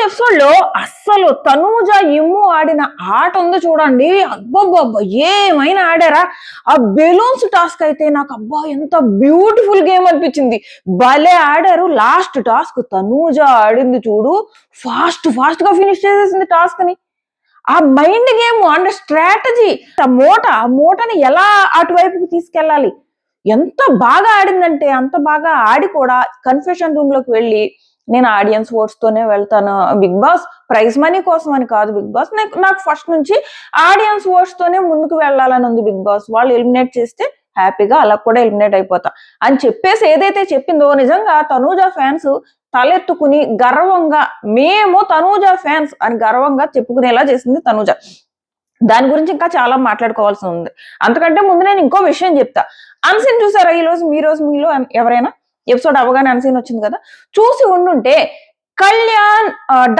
Episode లో అస్సలు తనూజ ఇమ్ము ఆడిన ఆట ఉందో చూడండి. అబ్బబ్బబ్బా ఏమైనా ఆడారా. ఆ బెలూన్స్ టాస్క్ అయితే నాకు అబ్బా ఎంత బ్యూటిఫుల్ గేమ్ అనిపించింది. భలే ఆడారు. లాస్ట్ టాస్క్ తనూజ ఆడింది చూడు, ఫాస్ట్ ఫాస్ట్ గా ఫినిష్ చేసేసింది టాస్క్ ని. ఆ మైండ్ గేమ్ అండ్ స్ట్రాటజీ, ఆ మూటని ఎలా అటువైపుకి తీసుకెళ్ళాలి, ఎంత బాగా ఆడిందంటే అంత బాగా ఆడి కూడా కన్ఫెషన్ రూమ్ లోకి వెళ్ళి నేను ఆడియన్స్ ఓట్స్ తోనే వెళ్తాను బిగ్ బాస్, ప్రైజ్ మనీ కోసం అని కాదు బిగ్ బాస్, నాకు ఫస్ట్ నుంచి ఆడియన్స్ ఓట్స్ తోనే ముందుకు వెళ్ళాలని ఉంది బిగ్ బాస్. వాళ్ళు ఎలిమినేట్ చేస్తే హ్యాపీగా అలా కూడా ఎలిమినేట్ అయిపోతా అని చెప్పేసి ఏదైతే చెప్పిందో, నిజంగా తనూజ ఫ్యాన్స్ తలెత్తుకుని గర్వంగా మేము తనూజ ఫ్యాన్స్ అని గర్వంగా చెప్పుకునేలా చేసింది తనూజ. దాని గురించి ఇంకా చాలా మాట్లాడుకోవాల్సి ఉంది. అంతకంటే ముందు నేను ఇంకో విషయం చెప్తా. అన్సీన్ చూసారా ఈరోజు? మీలో ఎవరైనా ఎపిసోడ్ అవగానే అన్సీన్ వచ్చింది కదా, చూసి ఉండుంటే కళ్యాణ్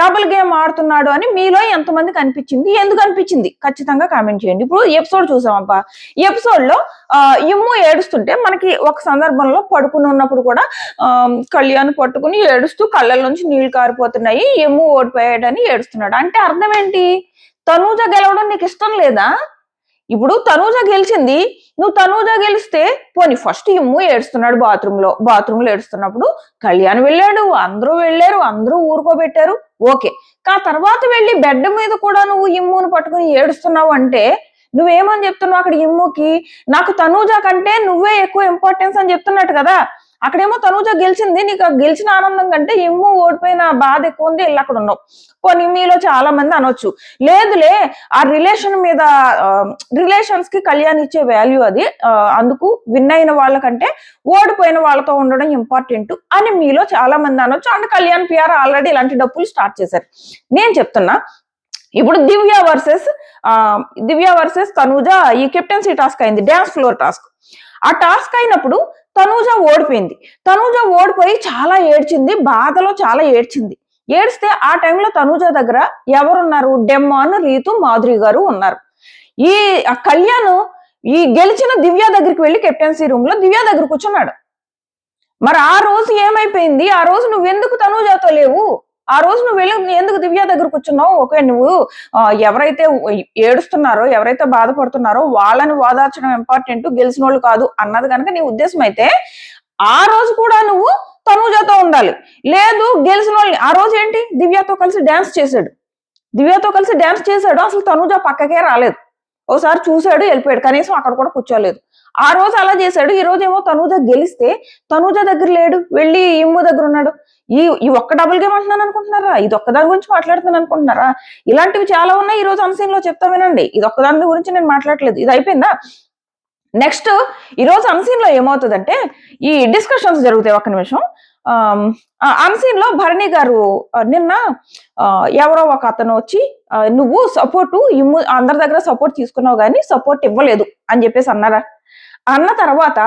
డబుల్ గేమ్ ఆడుతున్నాడు అని మీలో ఎంతమందికి అనిపించింది, ఎందుకు అనిపించింది ఖచ్చితంగా కామెంట్ చేయండి. ఇప్పుడు ఎపిసోడ్ చూసామబ్బా, ఈ ఎపిసోడ్ లో ఇమ్ము ఏడుస్తుంటే మనకి ఒక సందర్భంలో పడుకుని ఉన్నప్పుడు కూడా కళ్యాణ్ పట్టుకుని ఏడుస్తూ కళ్ళ నుంచి నీళ్లు కారిపోతున్నాయి, ఇమ్ము ఓడిపోయాడని ఏడుస్తున్నాడు. అంటే అర్థం ఏంటి? తనూజ గెలవడం నీకు ఇష్టం లేదా? ఇప్పుడు తనూజ గెలిచింది, నువ్వు తనూజ గెలిస్తే పోనీ ఫస్ట్ ఇమ్ము ఏడుస్తున్నాడు బాత్రూంలో ఏడుస్తున్నప్పుడు కళ్యాణ్ వెళ్ళాడు, అందరూ వెళ్ళారు, అందరూ ఊరుకోబెట్టారు, ఓకే. తర్వాత వెళ్ళి బెడ్ మీద కూడా నువ్వు ఇమ్మును పట్టుకుని ఏడుస్తున్నావు అంటే నువ్వేమని చెప్తున్నావు అక్కడ ఇమ్ముకి? నాకు తనూజ కంటే నువ్వే ఎక్కువ ఇంపార్టెన్స్ అని చెప్తున్నట్టు కదా. అక్కడేమో తనూజ గెలిచింది, నీకు గెలిచిన ఆనందం కంటే ఇమ్ము ఓడిపోయిన బాధ ఎక్కువ ఉంది, వెళ్ళి అక్కడ ఉన్నావు. పోనీ మీలో చాలా మంది అనొచ్చు, లేదులే ఆ రిలేషన్స్ కి కళ్యాణ్ ఇచ్చే వాల్యూ అది, అందుకు విన్ అయిన వాళ్ళకంటే ఓడిపోయిన వాళ్ళతో ఉండడం ఇంపార్టెంట్ అని మీలో చాలా మంది అనొచ్చు. అండ్ కళ్యాణ్ పిఆర్ ఆల్రెడీ ఇలాంటి డప్పులు స్టార్ట్ చేశారు. నేను చెప్తున్నా, ఇప్పుడు దివ్య వర్సెస్ తనూజ ఈ కెప్టెన్సీ టాస్క్ అయింది, డ్యాన్స్ ఫ్లోర్ టాస్క్. ఆ టాస్క్ అయినప్పుడు తనూజ ఓడిపోయింది. తనూజ ఓడిపోయి చాలా ఏడ్చింది, బాధలో చాలా ఏడ్చింది. ఏడిస్తే ఆ టైంలో తనూజ దగ్గర ఎవరున్నారు? డెమ్మాన్, రీతు, మాధురి గారు ఉన్నారు. ఈ కళ్యాణ్ ఈ గెలిచిన దివ్య దగ్గరికి వెళ్ళి కెప్టెన్సీ రూమ్ లో దివ్య దగ్గర కూర్చున్నాడు. మరి ఆ రోజు ఏమైపోయింది? ఆ రోజు నువ్వెందుకు తనూజతో లేవు? ఆ రోజు నువ్వు వెళ్ళి ఎందుకు దివ్య దగ్గర కూర్చున్నావు? ఓకే, నువ్వు ఎవరైతే ఏడుస్తున్నారో, ఎవరైతే బాధపడుతున్నారో వాళ్ళని ఓదార్చడం ఇంపార్టెంట్, గెలిచిన వాళ్ళు కాదు అన్నది కనుక నీ ఉద్దేశం అయితే ఆ రోజు కూడా నువ్వు తనూజతో ఉండాలి. లేదు గెలిచిన వాళ్ళని, ఆ రోజు ఏంటి దివ్యతో కలిసి డాన్స్ చేశాడు, అసలు తనూజ పక్కకే రాలేదు. ఓసారి చూశాడు, వెళ్ళిపోయాడు, కనీసం అక్కడ కూడా కూర్చోలేదు. ఆ రోజు అలా చేశాడు. ఈ రోజు ఏమో తనూజ గెలిస్తే తనూజ దగ్గర లేడు, వెళ్ళి ఇమ్ము దగ్గర ఉన్నాడు. ఈ ఒక్క డబుల్ గేమ్ అంటున్నాను అనుకుంటున్నారా? ఇది ఒక్కదాని గురించి మాట్లాడుతున్నాను అనుకుంటున్నారా? ఇలాంటివి చాలా ఉన్నాయి. ఈ రోజు అన్సీన్ లో చెప్తా వినండి. ఇది ఒక్కదాని గురించి నేను మాట్లాడలేదు. ఇది అయిపోయిందా? నెక్స్ట్ ఈ రోజు అన్సీన్ లో ఏమవుతుందంటే ఈ డిస్కషన్స్ జరుగుతాయి. ఒక్క నిమిషం. అన్సీన్ లో భరణి గారు నిన్న ఎవరో ఒక అతను వచ్చి నువ్వు సపోర్టు అందరి దగ్గర సపోర్ట్ తీసుకున్నావు కానీ సపోర్ట్ ఇవ్వలేదు అని చెప్పేసి అన్న తర్వాత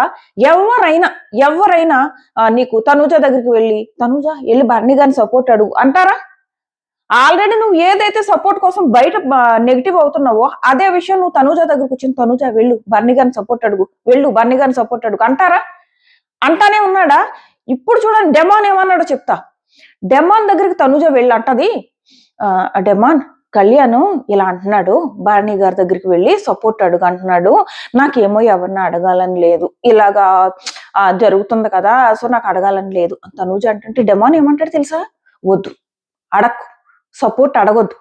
ఎవరైనా నీకు తనూజ దగ్గరికి వెళ్ళి భరణి గారిని సపోర్ట్ అడుగు అంటారా? ఆల్రెడీ నువ్వు ఏదైతే సపోర్ట్ కోసం బయట నెగిటివ్ అవుతున్నావో అదే విషయం నువ్వు తనూజ దగ్గరకు వచ్చిన తనూజ వెళ్ళు భరణి గారిని సపోర్ట్ అడుగు అంటారా? అంటానే ఉన్నాడా? ఇప్పుడు చూడండి డెమాన్ ఏమన్నాడో చెప్తా. డెమాన్ దగ్గరికి తనూజ వెళ్ళి అంటది, డెమాన్ కళ్యాణ్ ఇలా అంటున్నాడు, భరణి గారి దగ్గరికి వెళ్ళి సపోర్ట్ అడుగు అంటున్నాడు, నాకేమో ఎవరిని అడగాలని లేదు, ఇలాగా జరుగుతుంది కదా, సో నాకు అడగాలని లేదు తనూజ అంటే డెమాన్ ఏమంటాడు తెలుసా? వద్దు, అడక్కు, సపోర్ట్ అడగొద్దు,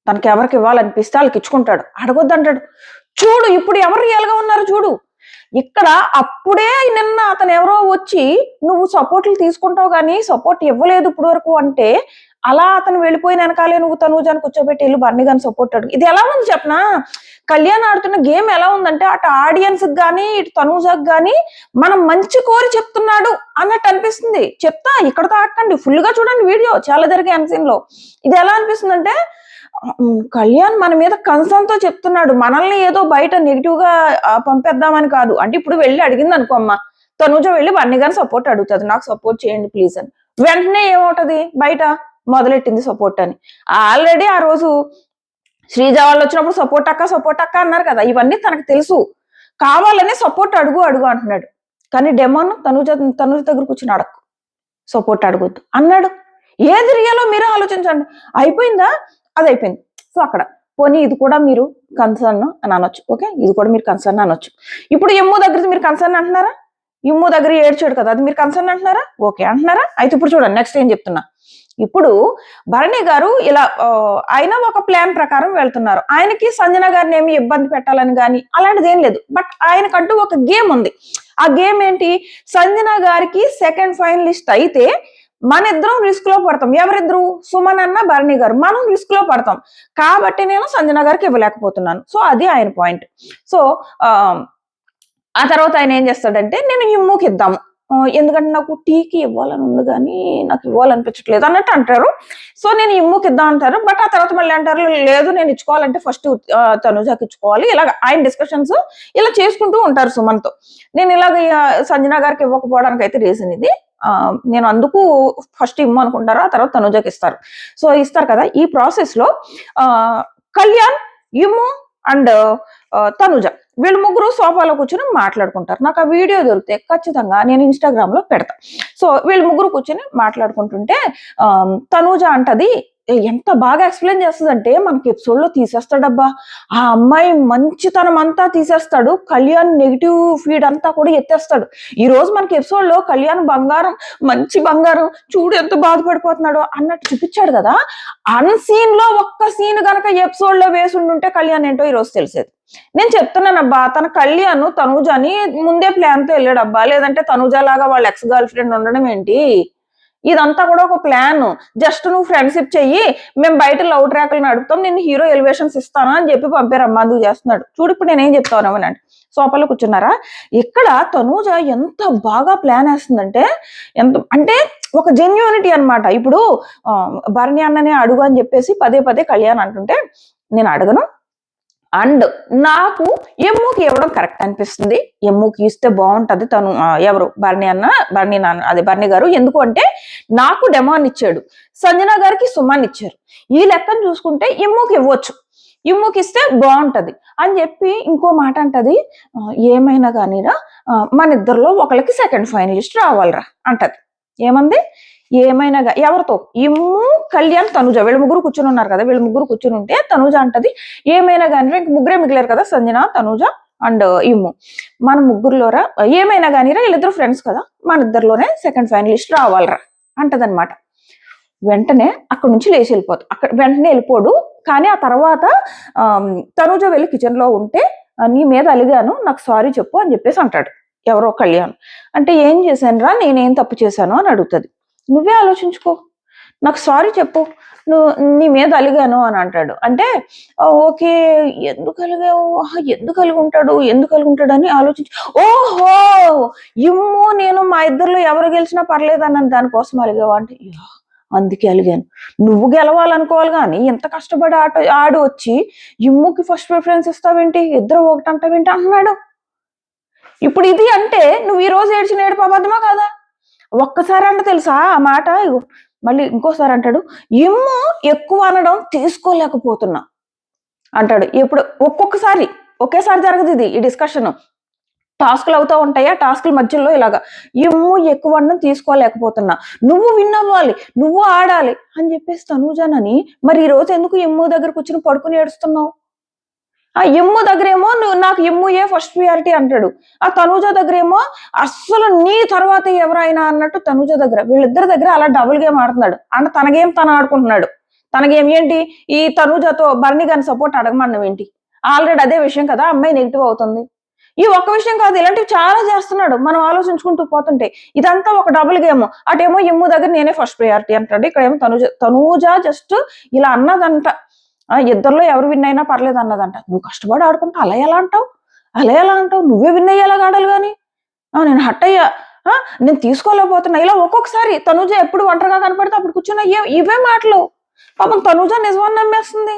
తనకి ఎవరికి ఇవ్వాలనిపిస్తే వాళ్ళకి ఇచ్చుకుంటాడు, అడగొద్దు అంటాడు. చూడు ఇప్పుడు ఎవరు రియల్ గా ఉన్నారు చూడు. ఇక్కడ అప్పుడే నిన్న అతను ఎవరో వచ్చి నువ్వు సపోర్ట్లు తీసుకుంటావు కానీ సపోర్ట్ ఇవ్వలేదు ఇప్పుడు వరకు అంటే, అలా అతను వెళ్ళిపోయిన వెనకాలే నువ్వు తనూజాని కూర్చోబెట్టి ఇల్లు భరణి గారిని సపోర్ట్ అడుగు. ఇది ఎలా ఉంది చెప్పనా? కళ్యాణ్ ఆడుతున్న గేమ్ ఎలా ఉందంటే అటు ఆడియన్స్ గానీ ఇటు తనూజకు గానీ మనం మంచి కోరి చెప్తున్నాడు అన్నట్టు అనిపిస్తుంది. చెప్తా, ఇక్కడతో ఆడకండి, ఫుల్ గా చూడండి వీడియో, చాలా జరిగే అన్సీన్ లో. ఇది ఎలా అనిపిస్తుంది అంటే కళ్యాణ్ మన మీద కన్సర్న్ తో చెప్తున్నాడు, మనల్ని ఏదో బయట నెగిటివ్ గా పంపేద్దామని కాదు. అంటే ఇప్పుడు వెళ్ళి అడిగింది అనుకో అమ్మ, తనూజ వెళ్ళి భరణి గారిని సపోర్ట్ అడుగుతుంది, నాకు సపోర్ట్ చేయండి ప్లీజ్ అని. వెంటనే ఏమవుతుంది, బయట మొదలెట్టింది సపోర్ట్ అని. ఆల్రెడీ ఆ రోజు శ్రీజ వాళ్ళు వచ్చినప్పుడు సపోర్ట్ అక్క అన్నారు కదా, ఇవన్నీ తనకు తెలుసు. కావాలనే సపోర్ట్ అడుగు అంటున్నాడు. కానీ డెమాన్ తనూజ దగ్గర కూర్చుని అడక్కు, సపోర్ట్ అడగొద్దు అన్నాడు. ఏది రియలో మీరే ఆలోచించండి. అయిపోయిందా? అది అయిపోయింది. సో అక్కడ పోనీ ఇది కూడా మీరు కన్సర్న్ అని అనొచ్చు. ఓకే, ఇది కూడా మీరు కన్సర్న్ అనొచ్చు. ఇప్పుడు ఎమ్ము దగ్గర మీరు కన్సర్న్ అంటున్నారా? ఇమ్ము దగ్గర ఏడ్చాడు కదా, అది మీరు కన్సర్న్ అంటున్నారా? ఓకే అంటున్నారా? అయితే ఇప్పుడు చూడండి నెక్స్ట్ ఏం చెప్తున్నా. ఇప్పుడు భరణి గారు ఇలా ఆయన ఒక ప్లాన్ ప్రకారం వెళ్తున్నారు. ఆయనకి సంజన గారిని ఏమి ఇబ్బంది పెట్టాలని కానీ అలాంటిది ఏం లేదు. బట్ ఆయనకంటూ ఒక గేమ్ ఉంది. ఆ గేమ్ ఏంటి? సంజన గారికి సెకండ్ ఫైనలిస్ట్ అయితే మన ఇద్దరం రిస్క్ లో పడతాం. ఎవరిద్దరు? సుమన్ అన్న భరణి గారు. మనం రిస్క్ లో పడతాం కాబట్టి నేను సంజన గారికి ఇవ్వలేకపోతున్నాను. సో అది ఆయన పాయింట్. సో ఆ తర్వాత ఆయన ఏం చేస్తాడంటే నేను ఇమ్ముకి ఇద్దాము, ఎందుకంటే నాకు టీకి ఇవ్వాలని ఉంది కానీ నాకు ఇవ్వాలనిపించట్లేదు అన్నట్టు అంటారు. సో నేను ఇమ్ముకి ఇద్దాం అంటారు. బట్ ఆ తర్వాత మళ్ళీ అంటారు లేదు నేను ఇచ్చుకోవాలంటే ఫస్ట్ తనుజాకి ఇచ్చుకోవాలి. ఇలాగ ఆయన డిస్కషన్స్ ఇలా చేసుకుంటూ ఉంటారు సుమన్తో. నేను ఇలాగ సంజన గారికి ఇవ్వకపోవడానికి అయితే రీజన్ ఇది. నేను అందుకు ఫస్ట్ ఇమ్ము అనుకుంటారు, ఆ తర్వాత తనుజాకి ఇస్తారు. సో ఇస్తారు కదా. ఈ ప్రాసెస్ లో కళ్యాణ్, ఇమ్ము అండ్ తనుజ వీళ్ళు ముగ్గురు సోఫాలో కూర్చొని మాట్లాడుకుంటారు. నాకు ఆ వీడియో దొరికితే ఖచ్చితంగా నేను ఇన్స్టాగ్రామ్ లో పెడతా. సో వీళ్ళు ముగ్గురు కూర్చొని మాట్లాడుకుంటుంటే తనుజ అంటది, ఎంత బాగా ఎక్స్ప్లెయిన్ చేస్తుందంటే మనకి ఎపిసోడ్ లో తీసేస్తాడబ్బా, ఆ అమ్మాయి మంచితనం అంతా తీసేస్తాడు, కళ్యాణ్ నెగిటివ్ ఫీడ్ అంతా కూడా ఎత్తేస్తాడు. ఈ రోజు మనకి ఎపిసోడ్ లో కళ్యాణ్ బంగారం, మంచి బంగారం, చూడు ఎంత బాధపడిపోతున్నాడో అన్నట్టు చూపించాడు కదా. అన్సీన్ లో ఒక్క సీన్ గనక ఎపిసోడ్ లో వేసి ఉంటే కళ్యాణ్ ఏంటో ఈ రోజు తెలిసేది. నేను చెప్తున్నానబ్బా, తన కళ్యాణ్ తనుజని ముందే ప్లాన్ తో వెళ్ళాడబ్బా, లేదంటే తనుజ లాగా వాళ్ళ ఎక్స్ గర్ల్ ఫ్రెండ్ ఉండడం ఏంటి? ఇదంతా కూడా ఒక ప్లాన్. జస్ట్ నువ్వు ఫ్రెండ్షిప్ చెయ్యి, మేము బయట లవ్ ట్రాక్లు నడుపుతాం, నేను హీరో ఎలివేషన్స్ ఇస్తాను అని చెప్పి పంపారమ్మా, అందుకు చేస్తున్నాడు. చూడు ఇప్పుడు నేనేం చెప్తాను అంటే సోఫాలో కూర్చున్నారా. ఇక్కడ తనూజ ఎంత బాగా ప్లాన్ వేస్తుందంటే, ఎంత అంటే ఒక జెన్యూనిటీ అనమాట. ఇప్పుడు భరణి అన్ననే అడుగు అని చెప్పేసి పదే పదే కళ్యాణ్ అంటుంటే నేను అడగను, అండ్ నాకు ఎమ్ముకి ఇవ్వడం కరెక్ట్ అనిపిస్తుంది, ఎమ్ముకి ఇస్తే బాగుంటది. తను ఎవరు భరణి నాన్న అదే భరణి గారు. ఎందుకు అంటే నాకు డెమాన్ ఇచ్చాడు, సంజన గారికి సుమాన్ ఇచ్చారు. ఈ లెక్కను చూసుకుంటే ఎమ్ముకి ఇవ్వచ్చు, ఇమ్ముకి ఇస్తే బాగుంటది అని చెప్పి ఇంకో మాట అంటది, ఏమైనా కానీరా మన ఇద్దరిలో ఒకరికి సెకండ్ ఫైనలిస్ట్ రావాలరా అంటది. ఏమంది? ఏమైనా ఎవరితో? ఇమ్ము, కళ్యాణ్, తనుజ వీళ్ళు ముగ్గురు కూర్చుని ఉన్నారు కదా. వీళ్ళు ముగ్గురు కూర్చుని ఉంటే తనుజ అంటది, ఏమైనా కానీ ఇంక ముగ్గురే మిగిలేరు కదా, సంజన, తనుజ అండ్ ఇమ్ము, మన ముగ్గురులోరా ఏమైనా కానీరా, వీళ్ళిద్దరు ఫ్రెండ్స్ కదా, మన ఇద్దరిలోనే సెకండ్ ఫైనలిస్ట్ రావాలరా అంటదనమాట. వెంటనే అక్కడ నుంచి లేచి వెళ్ళిపోతాడు. అక్కడ వెంటనే వెళ్ళిపోడు, కానీ ఆ తర్వాత తనుజ వెళ్ళి కిచెన్ లో ఉంటే నీ మీద అలిగాను, నాకు సారీ చెప్పు అని చెప్పేసి అంటాడు ఎవరో కళ్యాణ్. అంటే ఏం చేశాను రా, నేనేం తప్పు చేశాను అని అడుగుతుంది. నువ్వే ఆలోచించుకో, నాకు సారీ చెప్పు, నీ మీద అలిగాను అని అంటాడు. అంటే ఓకే ఎందుకు అలిగి ఉంటాడు అని ఆలోచించి, ఓహో ఇమ్ము నేను మా ఇద్దరిలో ఎవరు గెలిచినా పర్లేదు అన్నాను, దానికోసం అలిగావా అంటే అందుకే అలిగాను. నువ్వు గెలవాలనుకోవాలి కానీ ఎంత కష్టపడి ఆడు వచ్చి ఇమ్ముకి ఫస్ట్ ప్రిఫరెన్స్ ఇస్తావేంటి, ఇద్దరు ఒకటి అంటావేంటి అంటున్నాడు. ఇప్పుడు ఇది అంటే నువ్వు ఈ రోజు ఏడ్చిన ఏడుపు అబద్ధమా కాదా? ఒక్కసారి అంటే తెలుసా ఆ మాట, మళ్ళీ ఇంకోసారి అంటాడు, ఇమ్ము ఎక్కువ అనడం తీసుకోలేకపోతున్నా అంటాడు. ఇప్పుడు ఒక్కొక్కసారి ఒకేసారి జరగదు ఇది, ఈ డిస్కషన్. టాస్క్లు అవుతూ ఉంటాయా, టాస్క్ల మధ్యలో ఇలాగా ఇమ్ము ఎక్కువ అనడం తీసుకోలేకపోతున్నా, నువ్వు విన్ అవ్వాలి, నువ్వు ఆడాలి అని చెప్పేసి తనూజానని. మరి ఈ రోజు ఎందుకు ఇమ్ము దగ్గర కూర్చుని పడుకుని ఏడుస్తున్నావు? ఆ ఎమ్ము దగ్గరేమో నువ్వు నాకు ఎమ్ముయే ఫస్ట్ ప్రియారిటీ అంటాడు, ఆ తనూజ దగ్గరేమో అస్సలు నీ తర్వాత ఎవరైనా అన్నట్టు తనూజ దగ్గర, వీళ్ళిద్దరి దగ్గర అలా డబుల్ గేమ్ ఆడుతున్నాడు. అంటే తన గేమ్ తను ఆడుకుంటున్నాడు. తన గేమ్ ఏంటి? ఈ తనూజతో భరణి గారిని సపోర్ట్ అడగమన్నాం ఏంటి? ఆల్రెడీ అదే విషయం కదా, అమ్మాయి నెగిటివ్ అవుతుంది. ఈ ఒక్క విషయం కాదు, ఇలాంటివి చాలా చేస్తున్నాడు మనం ఆలోచించుకుంటూ పోతుంటే. ఇదంతా ఒక డబుల్ గేమ్. అటేమో ఎమ్ము దగ్గర నేనే ఫస్ట్ ప్రియారిటీ అంటాడు, ఇక్కడేమో తనూజ జస్ట్ ఇలా అన్నదంట, ఇద్దరిలో ఎవరు విన్ అయినా పర్లేదు అన్నదంట. నువ్వు కష్టపడి ఆడుకుంటా అలా ఎలా అంటావు? నువ్వే విన్ అయ్యేలాగా ఆడాలి కానీ నేను హట్ అయ్యా, నేను తీసుకోలేకపోతున్నా. ఇలా ఒక్కొక్కసారి తనూజ ఎప్పుడు ఒంటరిగా కనపడితే అప్పుడు కూర్చున్నా ఇవే మాటలు. పాపం తనూజ నిజమని నమ్మేస్తుంది.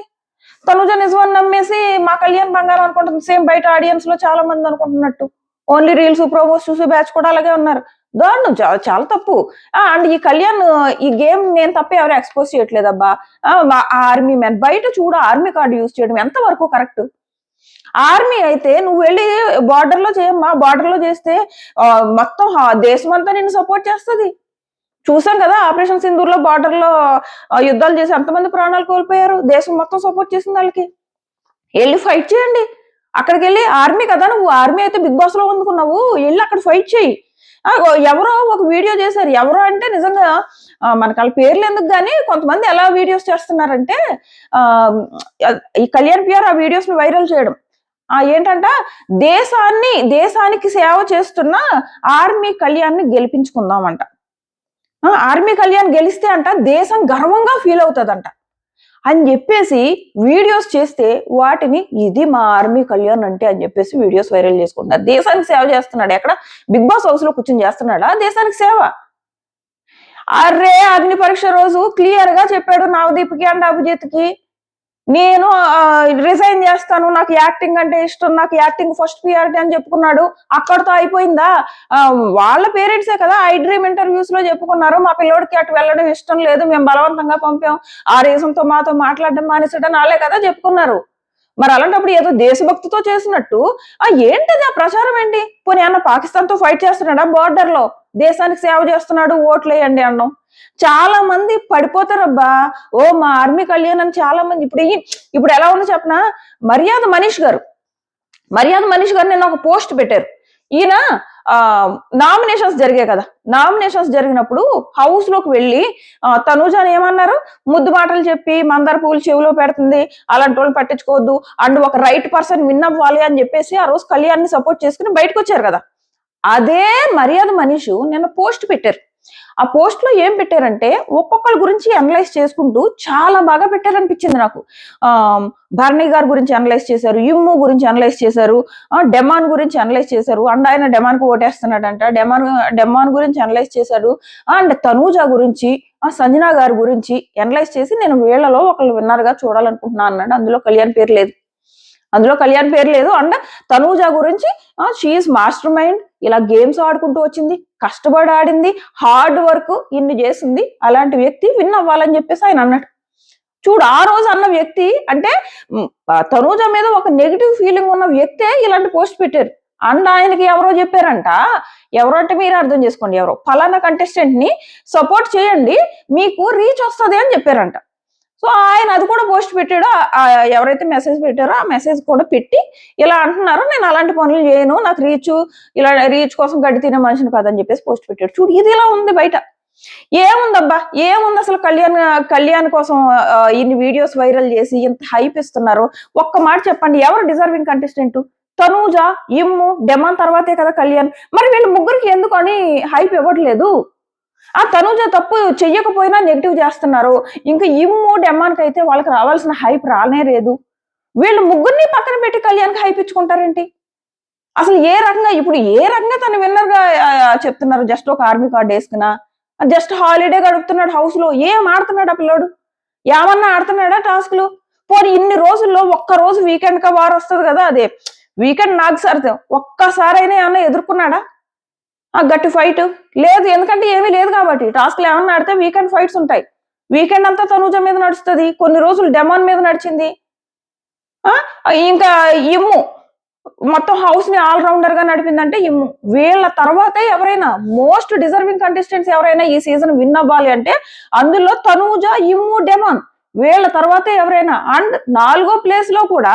తనూజ నిజమని నమ్మేసి మా కళ్యాణ్ బంగారం అనుకుంటుంది. సేమ్ బయట ఆడియన్స్ లో చాలా మంది అనుకుంటున్నట్టు. ఓన్లీ రీల్స్ ప్రోమోస్ చూసి బ్యాచ్ కూడా అలాగే ఉన్నారు. దారుణం, చాలా తప్పు. అండ్ ఈ కళ్యాణ్ ఈ గేమ్ నేను తప్ప ఎవరు ఎక్స్పోజ్ చేయట్లేదబ్బా. ఆర్మీ మ్యాన్ బయట చూడు, ఆర్మీ కార్డు యూజ్ చేయడం ఎంతవరకు కరెక్ట్? ఆర్మీ అయితే నువ్వు వెళ్ళి బార్డర్ లో చేయమ్మా, బార్డర్ లో చేస్తే మొత్తం దేశం అంతా నిన్ను సపోర్ట్ చేస్తుంది. చూసాం కదా ఆపరేషన్ సింధూర్లో బార్డర్ లో యుద్ధాలు చేసి ఎంతమంది ప్రాణాలు కోల్పోయారు. దేశం మొత్తం సపోర్ట్ చేసింది వాళ్ళకి. వెళ్ళి ఫైట్ చేయండి. అక్కడికి వెళ్ళి ఆర్మీ కదా, నువ్వు ఆర్మీ అయితే బిగ్ బాస్ లో అందుకున్నావు, వెళ్ళి అక్కడ ఫైట్ చేయి. ఎవరో ఒక వీడియో చేశారు. ఎవరో అంటే నిజంగా మనకు వాళ్ళ పేర్లు ఎందుకు, కానీ కొంతమంది ఎలా వీడియోస్ చేస్తున్నారంటే ఈ కళ్యాణ్ పిఆర్ ఆ వీడియోస్ ని వైరల్ చేయడం. ఏంటంట, దేశానికి సేవ చేస్తున్న ఆర్మీ కళ్యాణ్ గెలిపించుకుందామంట. ఆర్మీ కళ్యాణ్ గెలిస్తే అంట దేశం గర్వంగా ఫీల్ అవుతుందంట అని చెప్పేసి వీడియోస్ చేస్తే వాటిని ఇది మా ఆర్మీ కళ్యాణ్ అంటే అని చెప్పేసి వీడియోస్ వైరల్ చేసుకుంటున్నారు. దేశానికి సేవ చేస్తున్నాడు. ఎక్కడ బిగ్ బాస్ హౌస్ లో కూర్చొని చేస్తున్నాడా దేశానికి సేవ? అరే అగ్ని పరీక్ష రోజు క్లియర్ గా చెప్పాడు నవదీప్కి అండ్ అభిజిత్కి, నేను రిజైన్ చేస్తాను, నాకు యాక్టింగ్ అంటే ఇష్టం, నాకు యాక్టింగ్ ఫస్ట్ ప్రియారిటీ అని చెప్పుకున్నాడు. అక్కడితో అయిపోయిందా? వాళ్ళ పేరెంట్సే కదా ఐ డ్రీమ్ ఇంటర్వ్యూస్ లో చెప్పుకున్నారు, మా పిల్లోడికి అటు వెళ్ళడం ఇష్టం లేదు, మేము బలవంతంగా పంపాం, ఆ రీజన్తో మాతో మాట్లాడడం మానేసడం వాళ్ళే కదా చెప్పుకున్నారు. మరి అలాంటప్పుడు ఏదో దేశభక్తితో చేసినట్టు ఏంటిది ఆ ప్రచారం ఏంటి? పోనీ అన్న పాకిస్తాన్ తో ఫైట్ చేస్తున్నాడా బార్డర్ లో, దేశానికి సేవ చేస్తున్నాడు ఓట్లేయండి అన్నాం. చాలా మంది పడిపోతారబ్బా. మా ఆర్మీ కళ్యాణ్ అని చాలా మంది. ఇప్పుడు ఎలా ఉందో చెప్పనా, మర్యాద మనీష్ గారు నిన్న ఒక పోస్ట్ పెట్టారు. ఈయన నామినేషన్స్ జరిగాయి కదా, నామినేషన్స్ జరిగినప్పుడు హౌస్ లోకి వెళ్ళి తనూజాని ఏమన్నారు, ముద్దు మాటలు చెప్పి మందార పూలు చెవిలో పెడుతుంది, అలాంటి వాళ్ళు పట్టించుకోవద్దు అండ్ ఒక రైట్ పర్సన్ విన్ అవ్వాలి అని చెప్పేసి ఆ రోజు కళ్యాణ్ ని సపోర్ట్ చేసుకుని బయటకు వచ్చారు కదా. అదే మర్యాద మనీష్ నిన్న పోస్ట్ పెట్టారు. ఆ పోస్ట్ లో ఏం పెట్టారంటే ఒక్కొక్కరి గురించి అనలైజ్ చేసుకుంటూ చాలా బాగా పెట్టారనిపించింది నాకు. భరణి గారి గురించి అనలైజ్ చేశారు, ఇమ్ము గురించి అనలైజ్ చేశారు, డెమాన్ గురించి అనలైజ్ చేశారు. అండ్ ఆయన డెమాన్ కు ఓటేస్తున్నాడంట, డెమాన్ గురించి అనలైజ్ చేశాడు. అండ్ తనూజ గురించి, సంజనా గారి గురించి అనలైజ్ చేసి నేను వీళ్ళలో ఒకళ్ళు విన్నర్ గా చూడాలనుకుంటున్నా అన్నాడు. అందులో కళ్యాణ్ పేరు లేదు. అండ్ తనూజ గురించి షీఈస్ మాస్టర్ మైండ్, ఇలా గేమ్స్ ఆడుకుంటూ వచ్చింది, కష్టపడి ఆడింది, హార్డ్ వర్క్ ఇన్ని చేసింది, అలాంటి వ్యక్తి విన్ అవ్వాలని చెప్పేసి ఆయన అన్నాడు. చూడు, ఆ రోజు అన్న వ్యక్తి అంటే తనూజ మీద ఒక నెగిటివ్ ఫీలింగ్ ఉన్న వ్యక్తే ఇలాంటి పోస్ట్ పెట్టారు. అండ్ ఆయనకి ఎవరో చెప్పారంట, ఎవరో అంటే మీరు అర్థం చేసుకోండి, ఎవరో ఫలానా కంటెస్టెంట్ ని సపోర్ట్ చేయండి మీకు రీచ్ వస్తుంది అని చెప్పారంట. సో ఆయన అది కూడా పోస్ట్ పెట్టాడు. ఎవరైతే మెసేజ్ పెట్టారో ఆ మెసేజ్ కూడా పెట్టి ఇలా అంటున్నారు, నేను అలాంటి పనులు చేయను, నాకు రీచ్ కోసం గడ్డి తినే మనిషిని కాదని చెప్పేసి పోస్ట్ పెట్టాడు. చూడు, ఇది ఇలా ఉంది బయట. ఏముందబ్బా, ఏముంది అసలు కళ్యాణ్ కోసం ఇన్ని వీడియోస్ వైరల్ చేసి ఇంత హైప్ ఇస్తున్నారు. ఒక్క మాట చెప్పండి, ఎవరు డిజర్వింగ్ కంటెస్టెంట్? తనూజ, ఇమ్ము, డెమాన్ తర్వాతే కదా కళ్యాణ్. మరి వీళ్ళు ముగ్గురికి ఎందుకు అని హైప్ ఇవ్వట్లేదు? ఆ తనూజ తప్పు చెయ్యకపోయినా నెగిటివ్ చేస్తున్నారు. ఇంకా ఇమ్ము, డెమాన్కి అయితే వాళ్ళకి రావాల్సిన హైప్ రానే లేదు. వీళ్ళు ముగ్గురిని పక్కన పెట్టి కళ్యాణ్కి హైప్ ఇచ్చుకుంటారేంటి? అసలు ఏ రకంగా తను విన్నర్ గా చెప్తున్నారు? జస్ట్ ఒక ఆర్మీ కార్డు వేసుకున్నా, జస్ట్ హాలిడే గడుపుతున్నాడు హౌస్ లో. ఏం ఆడుతున్నాడు ఆ పిల్లోడు? ఏమన్నా ఆడుతున్నాడా టాస్క్లు? పోనీ ఇన్ని రోజుల్లో ఒక్క రోజు వీకెండ్ కా వారు వస్తుంది కదా, అదే వీకెండ్ నాకు సరితే ఒక్కసారైనా ఏమన్నా ఎదుర్కొన్నాడా ఆ గట్టి ఫైట్? లేదు, ఎందుకంటే ఏమీ లేదు కాబట్టి. టాస్క్లు ఏమన్నా ఆడితే వీకెండ్ ఫైట్స్ ఉంటాయి. వీకెండ్ అంతా తనూజ మీద నడుస్తుంది, కొన్ని రోజులు డెమాన్ మీద నడిచింది. ఇంకా ఇమ్ము మొత్తం హౌస్ ని ఆల్ రౌండర్ గా నడిపిందంటే ఇమ్ము. వీళ్ళ తర్వాతే ఎవరైనా మోస్ట్ డిజర్వింగ్ కంటెస్టెంట్స్ ఎవరైనా ఈ సీజన్ విన్ అవ్వాలి అంటే అందులో తనూజ, ఇమ్ము, డెమాన్ వీళ్ళ తర్వాతే ఎవరైనా. అండ్ 4వ ప్లేస్ లో కూడా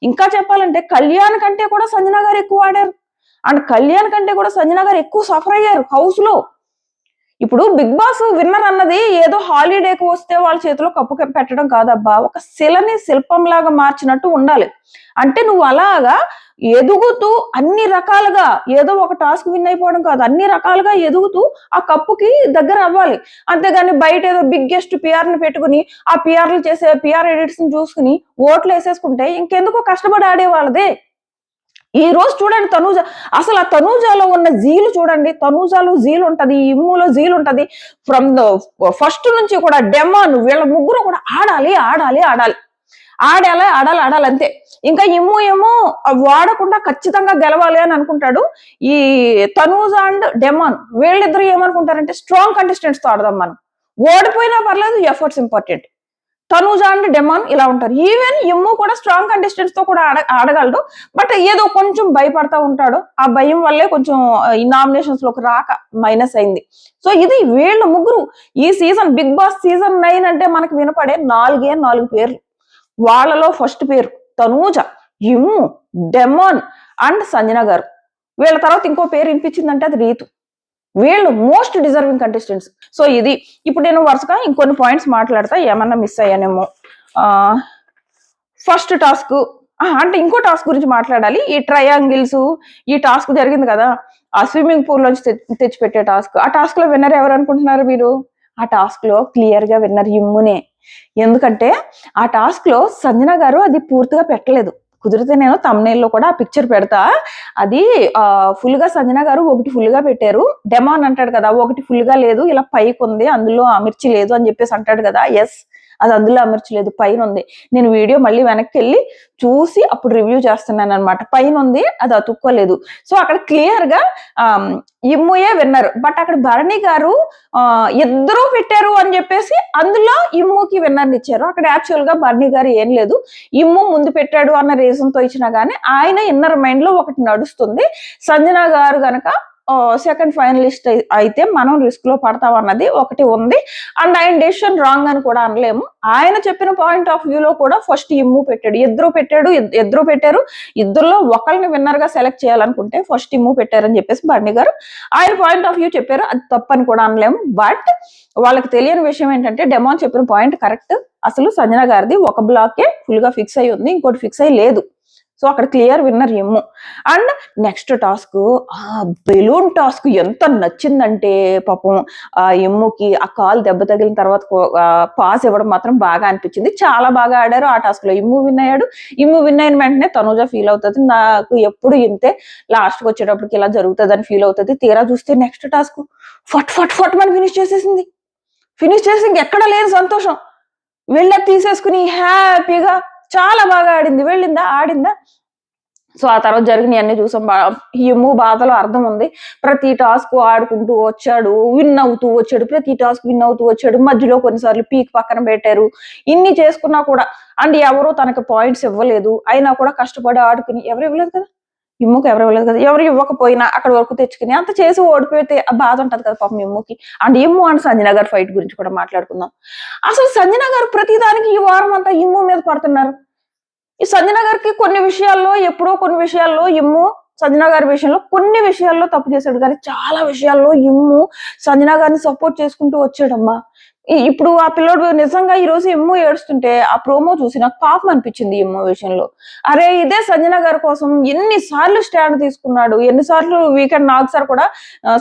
ఇంకా చెప్పాలంటే కళ్యాణ్ కంటే కూడా సంజనా గారు ఎక్కువ ఆడారు. అండ్ కళ్యాణ్ కంటే కూడా సంజనా గారు ఎక్కువ సఫర్ అయ్యారు హౌస్ లో. ఇప్పుడు బిగ్ బాస్ విన్నర్ అన్నది ఏదో హాలిడేకి వస్తే వాళ్ళ చేతిలో కప్పు పెట్టడం కాదబ్బా, ఒక శిలని శిల్పం లాగా మార్చినట్టు ఉండాలి. అంటే నువ్వు అలాగా ఎదుగుతూ అన్ని రకాలుగా ఏదో ఒక టాస్క్ విన్ అయిపోవడం కాదు, అన్ని రకాలుగా ఎదుగుతూ ఆ కప్పుకి దగ్గర అవ్వాలి. అంతేగాని బయట ఏదో బిగ్గెస్ట్ పిఆర్ ని పెట్టుకుని ఆ పిఆర్లు చేసే పిఆర్ ఎడిట్స్ ని చూసుకుని ఓట్లు వేసేసుకుంటే ఇంకెందుకో కష్టపడి ఆడేవాళ్ళదే. ఈ రోజు చూడండి తనూజ, అసలు ఆ తనూజలో ఉన్న జీలు చూడండి. తనూజలో జీలు ఉంటది, ఇమ్ములో జీలు ఉంటది. ఫ్రమ్ ద ఫస్ట్ నుంచి కూడా డెమాన్ వీళ్ళ ముగ్గురు కూడా ఆడాలి అంతే. ఇంకా ఇమ్ము ఏమో వాడకుండా ఖచ్చితంగా గెలవాలి అని అనుకుంటాడు. ఈ తనూజ అండ్ డెమాన్ వీళ్ళిద్దరు ఏమనుకుంటారంటే స్ట్రాంగ్ కంటెస్టెంట్స్ తో ఆడదాం, మనం ఓడిపోయినా పర్లేదు, efforts important. Tanuja and demon ఇలా ఉంటారు. ఈవెన్ ఎమ్ము కూడా స్ట్రాంగ్ కంటెస్టెంట్స్ తో కూడా ఆడగలడు. బట్ ఏదో కొంచెం భయపడతా ఉంటాడు. ఆ భయం వల్లే కొంచెం ఈ నామినేషన్స్ లోకి రాక మైనస్ అయింది. సో ఇది వీళ్ళు ముగ్గురు ఈ సీజన్ బిగ్ బాస్ సీజన్ 9 అంటే మనకు వినపడే 4 పేర్లు. వాళ్ళలో ఫస్ట్ పేరు Tanuja, M, demon and Sanjana గారు. వీళ్ళ తర్వాత ఇంకో పేరు వినిపించిందంటే అది రీతు. వీళ్ళు మోస్ట్ డిజర్వింగ్ కంటెస్టెంట్స్. సో ఇది ఇప్పుడు నేను వరుసగా ఇంకొన్ని పాయింట్స్ మాట్లాడతా, ఏమన్నా మిస్ అయ్యానేమో. ఫస్ట్ టాస్క్ అంటే ఇంకో టాస్క్ గురించి మాట్లాడాలి. ఈ ట్రయాంగిల్స్ ఈ టాస్క్ జరిగింది కదా, ఆ స్విమ్మింగ్ పూల్ నుంచి తెచ్చిపెట్టే టాస్క్. ఆ టాస్క్ లో విన్నర్ ఎవరు అనుకుంటున్నారు మీరు? ఆ టాస్క్ లో క్లియర్ గా విన్నర్ ఇమ్మునే. ఎందుకంటే ఆ టాస్క్ లో సంజన గారు అది పూర్తిగా పెట్టలేదు. కుదిరితే నేను తమ్నైల్లో కూడా ఆ పిక్చర్ పెడతా. అది ఫుల్ గా సంజన గారు ఒకటి ఫుల్ గా పెట్టారు. డెమాన్ అంటాడు కదా ఒకటి ఫుల్ గా లేదు, ఇలా పైకి ఉంది, అందులో అమిర్చి లేదు అని చెప్పేసి అంటాడు కదా. ఎస్, అది అందులో అమర్చలేదు, పైన ఉంది. నేను వీడియో మళ్ళీ వెనక్కి వెళ్ళి చూసి అప్పుడు రివ్యూ చేస్తున్నాను అనమాట. పైన ఉంది, అది అతుక్కోలేదు. సో అక్కడ క్లియర్ గా ఇమ్ముయే విన్నారు. బట్ అక్కడ భరణి గారు ఇద్దరు పెట్టారు అని చెప్పేసి అందులో ఇమ్ముకి విన్నర్ని ఇచ్చారు. అక్కడ యాక్చువల్ గా భరణి గారు ఏం లేదు, ఇమ్ము ముందు పెట్టాడు అన్న రీజన్ తో ఇచ్చినా గానీ ఆయన ఇన్నర్ మైండ్ లో ఒకటి నడుస్తుంది. సంజన గారు గనక సెకండ్ ఫైనలిస్ట్ అయితే మనం రిస్క్ లో పడతాం అన్నది ఒకటి ఉంది. అండ్ ఆయన డెసిషన్ రాంగ్ అని కూడా అనలేము. ఆయన చెప్పిన పాయింట్ ఆఫ్ వ్యూ లో కూడా ఫస్ట్ ఇమ్ము పెట్టాడు, ఇద్దరు పెట్టారు. ఇద్దరులో ఒకరిని విన్నర్ గా సెలెక్ట్ చేయాలనుకుంటే ఫస్ట్ ఇమ్ము పెట్టారని చెప్పేసి బండి గారు ఆయన పాయింట్ ఆఫ్ వ్యూ చెప్పారు. అది తప్పని కూడా అనలేము. బట్ వాళ్ళకి తెలియని విషయం ఏంటంటే డెమాన్ చెప్పిన పాయింట్ కరెక్ట్. అసలు సంజన గారిది ఒక బ్లాకే ఫుల్ గా ఫిక్స్ అయి ఉంది, ఇంకోటి ఫిక్స్ అయ్యి లేదు. సో అక్కడ clear winner M. And next task balloon task ఎంత నచ్చిందంటే పాపం ఎమ్ముకి ఆ కాల్ దెబ్బ తగిలిన తర్వాత పాస్ ఇవ్వడం మాత్రం బాగా అనిపించింది. చాలా బాగా ఆడారు ఆ టాస్క్ లో. ఇమ్ము విన్ అయ్యాడు. ఇమ్ము విన్ అయిన వెంటనే తనూజ ఫీల్ అవుతుంది, నాకు ఎప్పుడు ఇంతే, లాస్ట్ కి వచ్చేటప్పటికి ఇలా జరుగుతుంది అని ఫీల్ అవుతుంది. తీరా చూస్తే నెక్స్ట్ టాస్క్ ఫట్ అని ఫినిష్ చేసేసింది. ఫినిష్ చేసి ఇంకెక్కడ లేని సంతోషం, వెళ్ళ తీసేసుకుని హ్యాపీగా చాలా బాగా ఆడింది. వెళ్ళిందా, ఆడిందా. సో ఆ తర్వాత జరిగిన అన్ని చూసాం. ఎమ్ము బాధలో అర్థం ఉంది. ప్రతి టాస్క్ ఆడుకుంటూ వచ్చాడు, విన్ అవుతూ వచ్చాడు, ప్రతి టాస్క్ విన్ అవుతూ వచ్చాడు. మధ్యలో కొన్నిసార్లు పీక్ పక్కన పెట్టారు. ఇన్ని చేసుకున్నా కూడా అండ్ ఎవరు తనకు పాయింట్స్ ఇవ్వలేదు. అయినా కూడా కష్టపడి ఆడుకుని ఎవరు ఇవ్వలేదు కదా, ఇమ్ముకి ఎవరు ఇవ్వలేదు కదా. ఎవరు ఇవ్వకపోయినా అక్కడ వరకు తెచ్చుకుని అంత చేసి ఓడిపోతే ఆ బాధ ఉంటది కదా పాపం ఇమ్ముకి. అండ్ ఇమ్ము అండ్ సంజన గారు ఫైట్ గురించి కూడా మాట్లాడుకుందాం. అసలు సంజన గారు ప్రతిదానికి ఈ వారం అంతా ఇమ్ము మీద పడుతున్నారు. ఈ సంజన గారికి కొన్ని విషయాల్లో ఎప్పుడో కొన్ని విషయాల్లో ఇమ్ము సంజన గారి విషయంలో కొన్ని విషయాల్లో తప్పు చేశాడు, కానీ చాలా విషయాల్లో ఇమ్ము సంజన గారిని సపోర్ట్ చేసుకుంటూ వచ్చాడమ్మా. ఇప్పుడు ఆ పిల్లోడు నిజంగా ఈ రోజు ఎమ్ము ఏడుస్తుంటే ఆ ప్రోమో చూసి నాకు పాపం అనిపించింది ఎమ్ము విషయంలో. అరే ఇదే సంజన గారి కోసం ఎన్నిసార్లు స్టాండ్ తీసుకున్నాడు, ఎన్నిసార్లు వీకెండ్ నాగ్ సార్ కూడా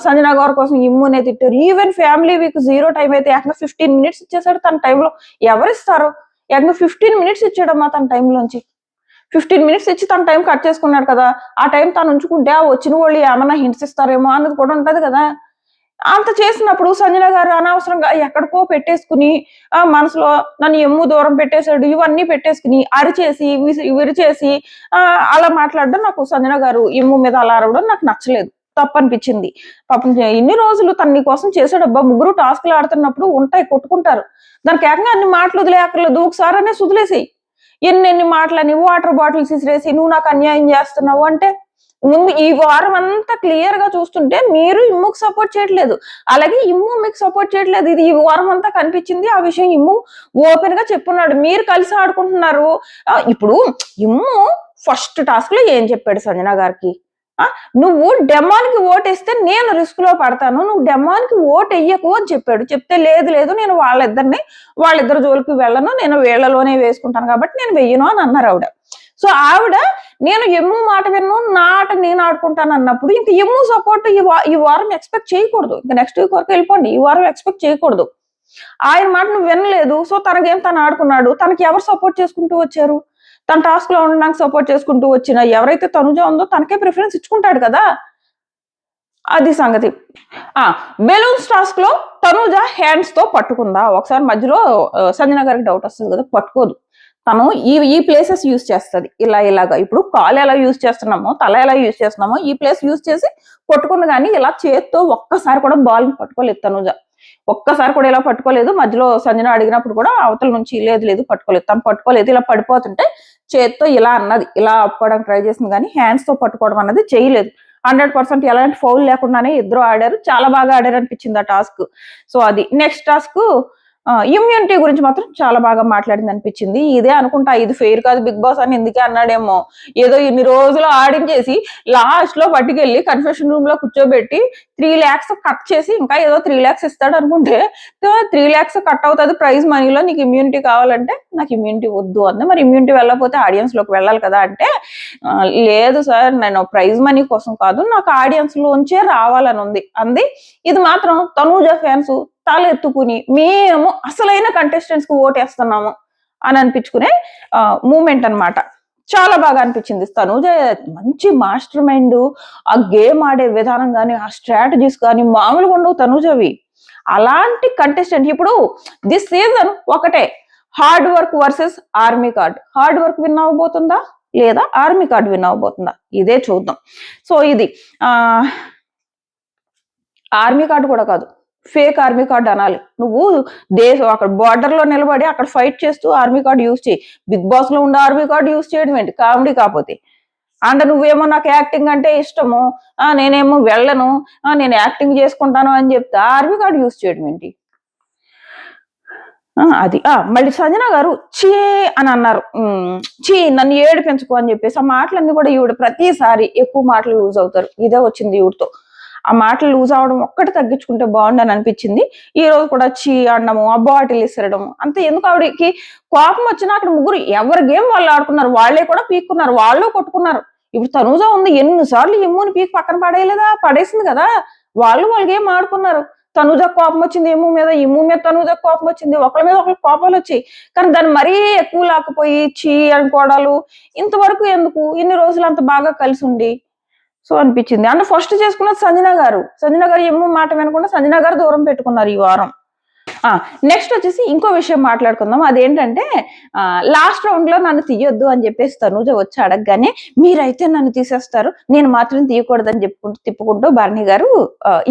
సంజన గారి కోసం ఇమ్మునే తిట్టారు. ఈవెన్ ఫ్యామిలీ వీక్ 0 టైం అయితే ఏకంగా 15 మినిట్స్ ఇచ్చేసాడు తన టైంలో. ఎవరిస్తారు? ఏకంగా 15 మినిట్స్ ఇచ్చాడమ్మా తన టైంలోంచి. 15 మినిట్స్ ఇచ్చి తన టైం కట్ చేసుకున్నాడు కదా. ఆ టైం తను ఉంచుకుంటే ఆ వచ్చిన వాళ్ళు ఏమన్నా హింట్స్ ఇస్తారేమో అన్నది కూడా ఉంటది కదా. అంత చేసినప్పుడు సంజన గారు అనవసరంగా ఎక్కడికో పెట్టేసుకుని మనసులో నన్ను ఎమ్ము దూరం పెట్టేశాడు ఇవన్నీ పెట్టేసుకుని అరిచేసి విరిచేసి అలా మాట్లాడడం నాకు సంజన గారు ఎమ్ము మీద అలా అరవడం నాకు నచ్చలేదు, తప్పనిపించింది. పాపం ఇన్ని రోజులు తన కోసం చేసాడబ్బా. ముగ్గురు టాస్క్లు ఆడుతున్నప్పుడు ఉంటాయి, కొట్టుకుంటారు. దానికి ఏకంగా అన్ని మాటలు వదిలేయక్కర్లేదు, ఒకసారి అనే వదిలేసేయి. ఎన్ని మాటలని వాటర్ బాటిల్స్ ఇసిరేసి నువ్వు నాకు అన్యాయం చేస్తున్నావు అంటే ముందు ఈ వారం అంతా క్లియర్ గా చూస్తుంటే మీరు ఇమ్ముకి సపోర్ట్ చేయట్లేదు, అలాగే ఇమ్ము మీకు సపోర్ట్ చేయట్లేదు. ఇది ఈ వారం అంతా కనిపించింది. ఆ విషయం ఇమ్ము ఓపెన్ గా చెప్పున్నాడు. మీరు కలిసి ఆడుకుంటున్నారు. ఇప్పుడు ఇమ్ము ఫస్ట్ టాస్క్ లో ఏం చెప్పాడు సంజన గారికి, నువ్వు డెమాన్కి ఓటేస్తే నేను రిస్క్ లో పడతాను, నువ్వు డెమాన్కి ఓటు వెయ్యకు అని చెప్పాడు. చెప్తే లేదు నేను వాళ్ళిద్దరు జోలికి వెళ్ళను, నేను వీళ్ళలోనే వేసుకుంటాను కాబట్టి నేను వెయ్యను అని అన్నారు ఆవిడ. సో ఆవిడ నేను ఎమ్ము మాట విన్ను, నా ఆట నేను ఆడుకుంటాను అన్నప్పుడు ఇంక ఎమ్ము సపోర్ట్ ఈ వారం ఎక్స్పెక్ట్ చేయకూడదు. ఇంకా నెక్స్ట్ వీక్ వరకు వెళ్ళిపోండి, ఈ వారం ఎక్స్పెక్ట్ చేయకూడదు. ఆయన మాట నువ్వు వినలేదు. సో తనకేం తను ఆడుకున్నాడు. తనకి ఎవరు సపోర్ట్ చేసుకుంటూ వచ్చారు? తన టాస్క్ లో ఉండడానికి సపోర్ట్ చేసుకుంటూ వచ్చిన ఎవరైతే తనుజ ఉందో తనకే ప్రిఫరెన్స్ ఇచ్చుకుంటాడు కదా. అది సంగతి. బెలూన్స్ టాస్క్ లో తనుజ హ్యాండ్స్ తో పట్టుకుందా? ఒకసారి మధ్యలో సంజన గారికి డౌట్ వస్తుంది కదా, పట్టుకోదు. తను ఈ ప్లేసెస్ యూజ్ చేస్తుంది ఇలాగా. ఇప్పుడు కాలు ఎలా యూజ్ చేస్తున్నామో, తల ఎలా యూజ్ చేస్తున్నామో ఈ ప్లేస్ యూజ్ చేసి పట్టుకుంది. కానీ ఇలా చేత్తో ఒక్కసారి కూడా బాల్ ని పట్టుకోలేదు తనుజ. ఒక్కసారి కూడా ఇలా పట్టుకోలేదు. మధ్యలో సంజన అడిగినప్పుడు కూడా అవతల నుంచి లేదు పట్టుకోలేదు, తను పట్టుకోలేదు. ఇలా పడిపోతుంటే చేత్తో ఇలా అన్నది, ఇలా ఆపుకోవడానికి ట్రై చేసింది కానీ హ్యాండ్స్ తో పట్టుకోవడం అన్నది చేయలేదు. 100% ఎలాంటి ఫౌల్ లేకుండానే ఇద్దరు ఆడారు. చాలా బాగా ఆడారు అనిపించింది ఆ టాస్క్. సో అది నెక్స్ట్ టాస్క్ ఇమ్యూనిటీ గురించి మాత్రం చాలా బాగా మాట్లాడింది అనిపించింది. ఇదే అనుకుంటా ఇది ఫెయిర్ కాదు బిగ్ బాస్ అని ఎందుకే అన్నాడేమో. ఏదో ఇన్ని రోజులు ఆడించేసి లాస్ట్ లో పట్టుకెళ్ళి కన్ఫెషన్ రూమ్ లో కూర్చోబెట్టి 3 lakhs కట్ చేసి ఇంకా ఏదో 3 lakhs ఇస్తాడు అనుకుంటే 3 lakhs కట్ అవుతుంది ప్రైజ్ మనీలో, నీకు ఇమ్యూనిటీ కావాలంటే నాకు ఇమ్యూనిటీ వద్దు అంది. మరి ఇమ్యూనిటీ వెళ్ళకపోతే ఆడియన్స్ లోకి వెళ్ళాలి కదా అంటే, లేదు సార్ నేను ప్రైజ్ మనీ కోసం కాదు, నాకు ఆడియన్స్ లోంచే రావాలని ఉంది అంది. ఇది మాత్రం తనూజ ఫ్యాన్స్ తలెత్తుకుని మేము అసలైన కంటెస్టెంట్స్ కు ఓటేస్తున్నాము అని అనిపించుకునే మూమెంట్ అన్నమాట. చాలా బాగా అనిపించింది. తనూజ మంచి మాస్టర్ మైండ్, ఆ గేమ్ ఆడే విధానం కానీ ఆ స్ట్రాటజీస్ కానీ మామూలుగా ఉండవు తనూజవి. అలాంటి కంటెస్టెంట్ ఇప్పుడు దిస్ సీజన్ ఒకటే, hard work versus army card. Hard work win అవ్వబోతుందా లేదా ఆర్మీ కార్డ్ విన్ అవ్వబోతుందా ఇదే చూద్దాం. సో ఇది ఆర్మీ కార్డు కూడా కాదు, ఫేక్ ఆర్మీ కార్డు అనాలి. నువ్వు అక్కడ బార్డర్ లో నిలబడి అక్కడ ఫైట్ చేస్తూ ఆర్మీ కార్డు యూజ్ చేయి. బిగ్ బాస్ లో ఉండే ఆర్మీ కార్డు యూజ్ చేయడం ఏంటి కామెడీ కాకపోతే. అండ్ నువ్వేమో నాకు యాక్టింగ్ అంటే ఇష్టము, నేనేమో వెళ్ళను, నేను యాక్టింగ్ చేసుకుంటాను అని చెప్తే ఆర్మీ కార్డు యూజ్ చేయడం ఏంటి అది. మళ్ళీ సంజన గారు చీ అని అన్నారు. చీ నన్ను ఏడిపించుకో అని చెప్పేసి ఆ మాటలన్నీ కూడా ఈవిడ ప్రతిసారి ఎక్కువ మాటలు లూజ్ అవుతారు. ఇదే వచ్చింది ఈవిడతో. ఆ మాటలు లూజ్ అవడం ఒక్కటి తగ్గించుకుంటే బాగుండని అనిపించింది. ఈ రోజు కూడా చీ అనడము, ఆ బాటిల్ ఇసరడము అంతే. ఎందుకు ఆవిడకి కోపం వచ్చినా అక్కడ ముగ్గురు ఎవరి గేమ్ వాళ్ళు ఆడుకున్నారు, వాళ్ళే కూడా పీక్కున్నారు, వాళ్ళు కొట్టుకున్నారు. ఇప్పుడు తనూజ ఉంది, ఎన్నిసార్లు ఎమ్ముని పీక్ పక్కన పడేయలేదా, పడేసింది కదా. వాళ్ళ గేమ్ ఆడుకున్నారు. తనూజ కోపం వచ్చింది ఎమ్ము మీద, ఎమ్ము మీద తనూజ కోపం వచ్చింది, ఒకరి మీద ఒకరికి కోపాలు వచ్చాయి. కానీ దాన్ని మరీ ఎక్కువ లాకపోయి చీ అనుకోవడాలు ఇంతవరకు ఎందుకు, ఇన్ని రోజులు అంత బాగా కలిసి ఉండి సో అనిపించింది. అంటే ఫస్ట్ చేసుకున్నది సంజన గారు. సంజన గారు ఎమ్ము మాట వినకుండా సంజన గారు దూరం పెట్టుకున్నారు ఈ వారం. నెక్స్ట్ వచ్చేసి ఇంకో విషయం మాట్లాడుకుందాం. అదేంటంటే లాస్ట్ రౌండ్ లో నన్ను తీయొద్దు అని చెప్పేసి తనూజ వచ్చి అడగగానే మీరైతే నన్ను తీసేస్తారు, నేను మాత్రం తీయకూడదని తిప్పుకుంటూ భరణి గారు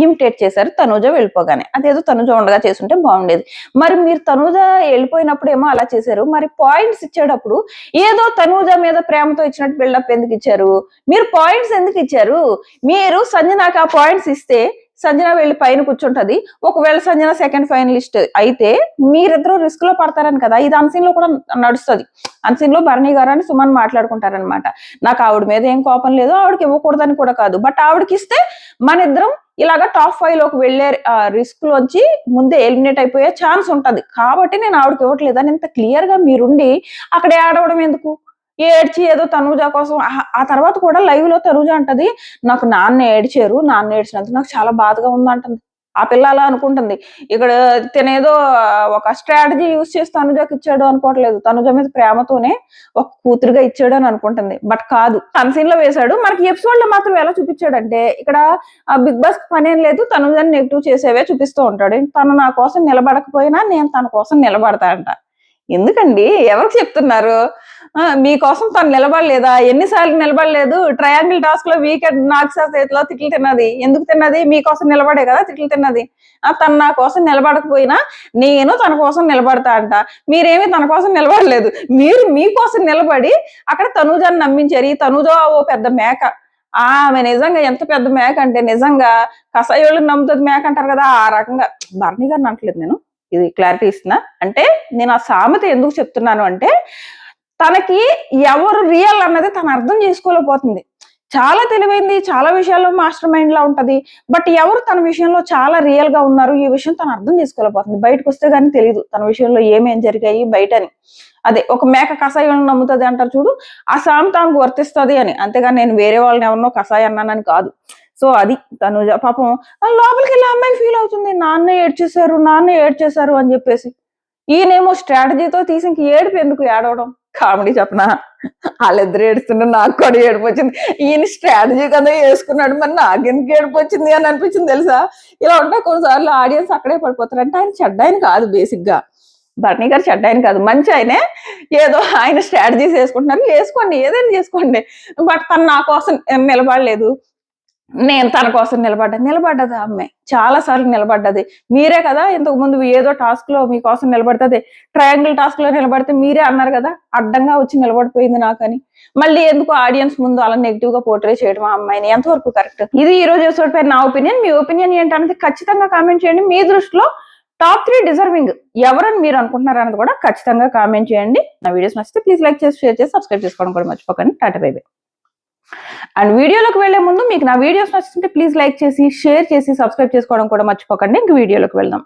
ఇమిటేట్ చేశారు తనూజ వెళ్ళిపోగానే. అదేదో తనూజ ఉండగా చేసుంటే బాగుండేది. మరి మీరు తనూజ వెళ్ళిపోయినప్పుడు ఏమో అలా చేశారు, మరి పాయింట్స్ ఇచ్చేటప్పుడు ఏదో తనూజ మీద ప్రేమతో ఇచ్చినట్టు బిల్డప్ ఎందుకు ఇచ్చారు? మీరు పాయింట్స్ ఎందుకు ఇచ్చారు? మీరు సంజనాకి ఆ పాయింట్స్ ఇస్తే సంజన వెళ్ళి పైన కూర్చుంటది. ఒకవేళ సంజన సెకండ్ ఫైనలిస్ట్ అయితే మీరిద్దరూ రిస్క్ లో పడతారని కదా. ఇది అన్సీన్ లో కూడా నడుస్తుంది. అన్సీన్ లో భరణి గారు అని సుమన్ మాట్లాడుకుంటారనమాట. నాకు ఆవిడ మీద ఏం కోపం లేదు, ఆవిడకి ఇవ్వకూడదని కూడా కాదు, బట్ ఆవిడకి ఇస్తే మన ఇద్దరం ఇలాగా టాప్ 5 లోకి వెళ్లే రిస్క్ లోంచి ముందే ఎలిమినేట్ అయిపోయే ఛాన్స్ ఉంటది. కాబట్టి నేను ఆవిడకి ఇవ్వట్లేదు అని ఇంత క్లియర్ గా మీరుండి అక్కడ ఆడవడం ఎందుకు? ఏడ్చి ఏదో తనూజ కోసం. ఆ తర్వాత కూడా లైవ్ లో తనూజ అంటది, నాకు నాన్న ఏడ్చారు, నాన్న ఏడ్చినందుకు నాకు చాలా బాధగా ఉందంటుంది. ఆ పిల్ల అలా అనుకుంటుంది. ఇక్కడ తినేదో ఒక స్ట్రాటజీ యూజ్ చేసి తనుజకి ఇచ్చాడు అనుకోవట్లేదు, తనుజ మీద ప్రేమతోనే ఒక కూతురుగా ఇచ్చాడు అని అనుకుంటుంది. బట్ కాదు, అన్సీన్ లో వేశాడు. మనకి ఎపిసోడ్ లో మాత్రం ఎలా చూపించాడంటే ఇక్కడ బిగ్ బాస్ పని ఏం లేదు, తనుజని నెగిటివ్ చేసేవే చూపిస్తూ ఉంటాడు. తను నా కోసం నిలబడకపోయినా నేను తన కోసం నిలబడతా అంట. ఎందుకండి ఎవరికి చెప్తున్నారు? మీకోసం తను నిలబడలేదా? ఎన్నిసార్లు నిలబడలేదు? ట్రయాంగిల్ టాస్క్ లో వీకెండ్ నాగ్సా చేతిలో తిట్లు తిన్నది. ఎందుకు తిన్నది? మీకోసం నిలబడే కదా తిట్లు తిన్నది. తను నా కోసం నిలబడకపోయినా నేను తన కోసం నిలబడతా అంట. మీరేమి తన కోసం నిలబడలేదు, మీరు మీకోసం నిలబడి అక్కడ తనూజాన్ని నమ్మించారు. ఈ తనూజ ఓ పెద్ద మేక. ఆమె నిజంగా ఎంత పెద్ద మేక అంటే నిజంగా కసాయోళ్ళని నమ్ముతుంది మేక అంటారు కదా, ఆ రకంగా. భరణి గారిని అనట్లేదు నేను, ఇది క్లారిటీ ఇస్తున్నా. అంటే నేను ఆ సామెత ఎందుకు చెప్తున్నాను అంటే తనకి ఎవరు రియల్ అన్నది తను అర్థం చేసుకోలేకపోతుంది. చాలా తెలివైంది, చాలా విషయాల్లో మాస్టర్ మైండ్ లా ఉంటది, బట్ ఎవరు తన విషయంలో చాలా రియల్ గా ఉన్నారు ఈ విషయం తను అర్థం చేసుకోలేకపోతుంది. బయటకు వస్తే గానీ తెలియదు తన విషయంలో ఏమేం జరిగాయి బయటని. అదే ఒక మేక కషాయం నమ్ముతుంది అంటారు చూడు, ఆ సామెత ఆమెకు వర్తిస్తుంది అని. అంతేగాని నేను వేరే వాళ్ళని ఎవరినో కషాయం అన్నానని కాదు. సో అది తను పాపం లోపలికి వెళ్ళి అమ్మాయి ఫీల్ అవుతుంది, నాన్న ఏడ్చేశారు అని చెప్పేసి. ఈయనేమో స్ట్రాటజీతో తీసి ఇంక ఏడుపు ఎందుకు ఏడవడం? కామెడీ చెప్పనా, వాళ్ళిద్దరు ఏడుస్తున్నారు, నాకు కూడా ఏడుపు వచ్చింది. ఈయన స్ట్రాటజీ కదా వేసుకున్నాడు, మరి నాకెందుకు ఏడుపు వచ్చింది అని అనిపించింది తెలుసా. ఇలా ఉంటే కొన్నిసార్లు ఆడియన్స్ అక్కడే పడిపోతారు. అంటే ఆయన చెడ్డాయన కాదు, బేసిక్ గా భరణి గారు చెడ్డాయన కాదు, మంచి ఆయనే. ఏదో ఆయన స్ట్రాటజీస్ వేసుకుంటున్నారు, వేసుకోండి, ఏదైనా చేసుకోండి. బట్ తను నా కోసం నిలబడలేదు, నేను తన కోసం నిలబడ్డది ఆ అమ్మాయి చాలా సార్లు నిలబడ్డది. మీరే కదా ఇంతకు ముందు ఏదో టాస్క్ లో మీకోసం నిలబడుతుంది, ట్రయాంగిల్ టాస్క్ లో నిలబడితే మీరే అన్నారు కదా అడ్డంగా వచ్చి నిలబడిపోయింది నాకని. మళ్ళీ ఎందుకు ఆడియన్స్ ముందు అలా నెగిటివ్ గా పోర్ట్రే చేయడం ఆ అమ్మాయిని, ఎంతవరకు కరెక్ట్? ఇది ఈ రోజు ఎపిసోడ్ పై నా ఒపీనియన్. మీ ఒపీనియన్ ఏంటనేది ఖచ్చితంగా కామెంట్ చేయండి. మీ దృష్టిలో టాప్ 3 డిజర్వింగ్ ఎవరని మీరు అనుకుంటున్నారు అన్నది కూడా ఖచ్చితంగా కామెంట్ చేయండి. నా వీడియోస్ నచ్చితే ప్లీజ్ లైక్ చేసి, షేర్ చేసి, సబ్స్క్రైబ్ చేసుకోవడం కూడా మర్చిపోకండి. Tata bye by. అండ్ వీడియోలోకి వెళ్లే ముందు మీకు నా వీడియోస్ నచ్చుతుంటే ప్లీజ్ లైక్ చేసి, షేర్ చేసి, సబ్స్క్రైబ్ చేసుకోవడం కూడా మర్చిపోకండి. ఇంక వీడియోలోకి వెళ్దాం.